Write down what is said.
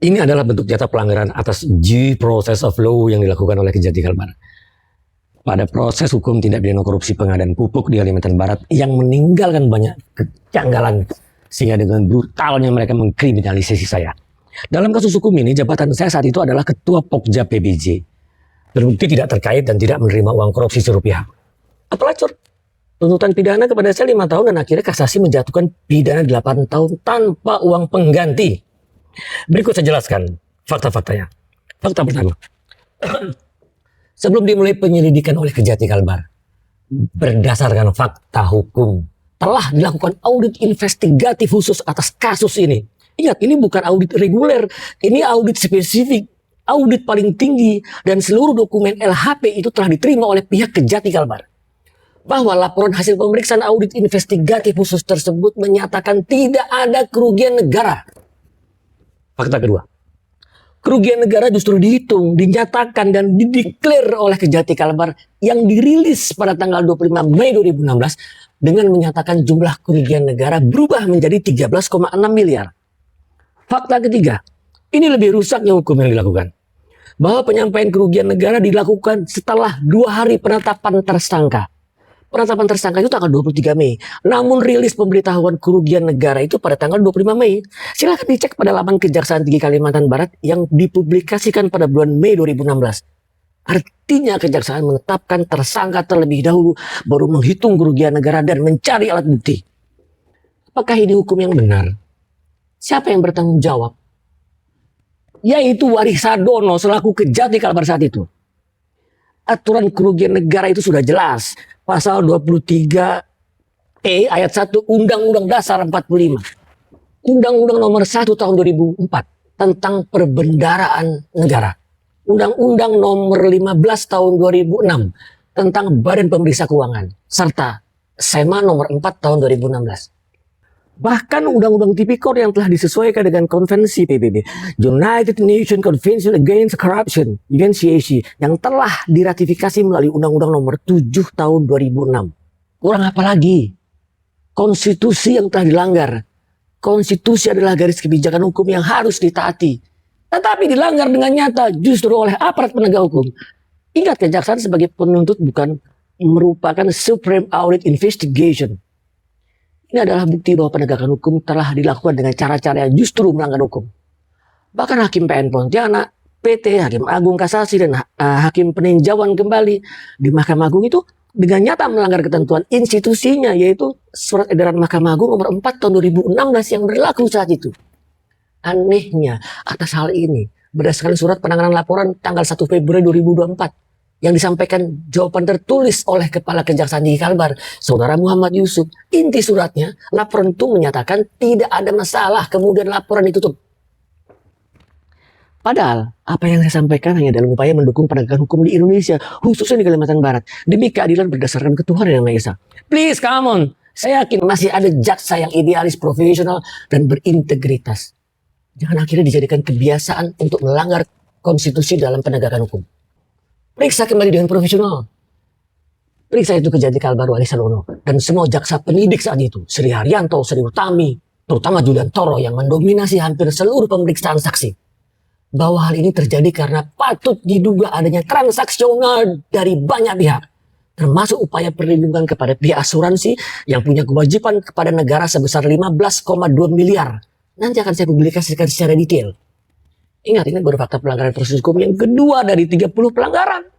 Ini adalah bentuk nyata pelanggaran atas due process of law yang dilakukan oleh Kejati Kalbar. Pada proses hukum tindak pidana korupsi pengadaan pupuk di Kalimantan Barat yang meninggalkan banyak kejanggalan sehingga dengan brutalnya mereka mengkriminalisasi saya. Dalam kasus hukum ini, jabatan saya saat itu adalah Ketua Pokja PBJ. Terbukti tidak terkait dan tidak menerima uang korupsi seluruh pihak. Pelacur. Tuntutan pidana kepada saya 5 tahun dan akhirnya kasasi menjatuhkan pidana 8 tahun tanpa uang pengganti. Berikut saya jelaskan fakta-faktanya. Fakta pertama. Sebelum dimulai penyelidikan oleh Kejati Kalbar, berdasarkan fakta hukum, telah dilakukan audit investigatif khusus atas kasus ini. Ingat, ini bukan audit reguler, ini audit spesifik, audit paling tinggi, dan seluruh dokumen LHP itu telah diterima oleh pihak Kejati Kalbar. Bahwa laporan hasil pemeriksaan audit investigatif khusus tersebut menyatakan tidak ada kerugian negara. Fakta kedua, kerugian negara justru dihitung, dinyatakan, dan dideklar oleh Kejati Kalbar yang dirilis pada tanggal 25 Mei 2016 dengan menyatakan jumlah kerugian negara berubah menjadi 13,6 miliar. Fakta ketiga, ini lebih rusaknya hukum yang dilakukan. Bahwa penyampaian kerugian negara dilakukan setelah 2 hari penetapan tersangka. Penetapan tersangka itu tanggal 23 Mei. Namun rilis pemberitahuan kerugian negara itu pada tanggal 25 Mei. Silahkan dicek pada laman Kejaksaan Tinggi Kalimantan Barat yang dipublikasikan pada bulan Mei 2016. Artinya Kejaksaan menetapkan tersangka terlebih dahulu, baru menghitung kerugian negara dan mencari alat bukti. Apakah ini hukum yang benar? Siapa yang bertanggung jawab? Yaitu Waris Sadono selaku Kejati Kalbar saat itu. Aturan kerugian negara itu sudah jelas. Pasal 23E ayat 1 Undang-Undang Dasar 45. Undang-Undang nomor 1 tahun 2004 tentang perbendaharaan negara. Undang-Undang nomor 15 tahun 2006 tentang Badan Pemeriksa Keuangan. Serta SEMA nomor 4 tahun 2016. Bahkan Undang-Undang Tipikor yang telah disesuaikan dengan Konvensi PBB, United Nations Convention Against Corruption, UNCAC, yang telah diratifikasi melalui Undang-Undang nomor 7 tahun 2006. Kurang apa lagi? Konstitusi yang telah dilanggar. Konstitusi adalah garis kebijakan hukum yang harus ditaati. Tetapi dilanggar dengan nyata justru oleh aparat penegak hukum. Ingat, Kejaksaan sebagai penuntut bukan merupakan Supreme Audit Investigation. Ini adalah bukti bahwa penegakan hukum telah dilakukan dengan cara-cara yang justru melanggar hukum. Bahkan Hakim PN Pontianak, PT, Hakim Agung Kasasi, dan Hakim Peninjauan Kembali di Mahkamah Agung itu dengan nyata melanggar ketentuan institusinya, yaitu Surat Edaran Mahkamah Agung nomor 4 tahun 2016 yang berlaku saat itu. Anehnya, atas hal ini, berdasarkan surat penanganan laporan tanggal 1 Februari 2024, yang disampaikan jawaban tertulis oleh Kepala Kejaksaan Tinggi Kalbar, Saudara Muhammad Yusuf. Inti suratnya, laporan itu menyatakan tidak ada masalah, kemudian laporan ditutup. Padahal, apa yang saya sampaikan hanya dalam upaya mendukung penegakan hukum di Indonesia, khususnya di Kalimantan Barat, demi keadilan berdasarkan ketuhanan yang Maha Esa. Please, come on. Saya yakin masih ada jaksa yang idealis, profesional, dan berintegritas. Jangan akhirnya dijadikan kebiasaan untuk melanggar konstitusi dalam penegakan hukum. Periksa kembali dengan profesional. Periksa itu Kejati Kalbar Waris Sadono dan semua jaksa penyidik saat itu, Sri Haryanto, Sri Utami, terutama Julian Toro yang mendominasi hampir seluruh pemeriksaan saksi. Bahwa hal ini terjadi karena patut diduga adanya transaksional dari banyak pihak, termasuk upaya perlindungan kepada pihak asuransi yang punya kewajiban kepada negara sebesar 15,2 miliar. Nanti akan saya publikasikan secara detail. Ingat, ini baru fakta pelanggaran proses hukum yang kedua dari 30 pelanggaran.